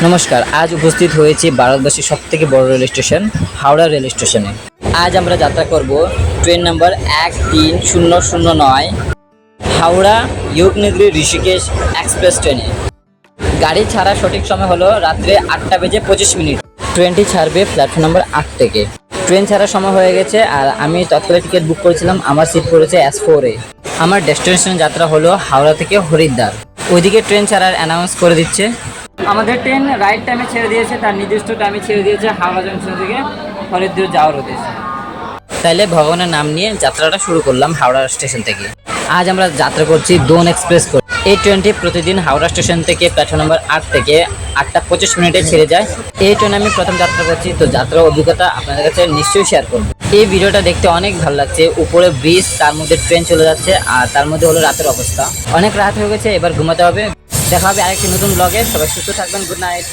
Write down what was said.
নমস্কার, আজ উপস্থিত হয়েছি ভারতবর্ষের সবথেকে বড় রেল স্টেশন হাওড়া রেল স্টেশনে। আজ আমরা যাত্রা করব train number 13009 Howrah Yoganagari Rishikesh express ট্রেনে। গাড়ি ছাড়া সঠিক সময় হলো রাত্রে 8:25। ট্রেনটি ছাড়বে প্ল্যাটফর্ম নাম্বার 8 থেকে। ট্রেন ছাড়ার সময় হয়ে গেছে আর আমি তৎকালে টিকিট বুক করেছিলাম, আমার সিট পড়েছে S4-এ। আমার ডেস্টিনেশন যাত্রা হলো হাওড়া থেকে হরিদ্বার। ওইদিকে ট্রেন ছাড়ার অ্যানাউন্স করে দিচ্ছে। আমাদের ট্রেন রাইট টাইমে ছেড়ে দিয়েছে, তার নির্দিষ্ট টাইমে ছেড়ে দিয়েছে হাওড়া জংশন থেকে হরিদ্বার যাওয়ার উদ্দেশ্যে। তাইলে ভগবানের নাম নিয়ে যাত্রাটা শুরু করলাম হাওড়া স্টেশন থেকে। আজ আমরা যাত্রা করছি দোন এক্সপ্রেস করে। এই ট্রেনটি প্রতিদিন হাওড়া স্টেশন থেকে প্ল্যাটফর্ম নাম্বার 8 থেকে 8:25 ছেড়ে যায়। এই ট্রেনে আমি প্রথম যাত্রা করছি, তো যাত্রার অভিজ্ঞতা আপনাদের কাছে নিশ্চয়ই শেয়ার করব। এই ভিডিওটা দেখতে অনেক ভালো লাগছে। উপরে ব্রিজ, তার মধ্যে ট্রেন চলে যাচ্ছে, আর তার মধ্যে হলো রাতের অবস্থা। অনেক রাত হয়ে গেছে, এবার ঘুমাতে হবে। দেখা হবে আরেকটি নতুন ব্লগে। সবাই সুস্থ থাকবেন। Good night.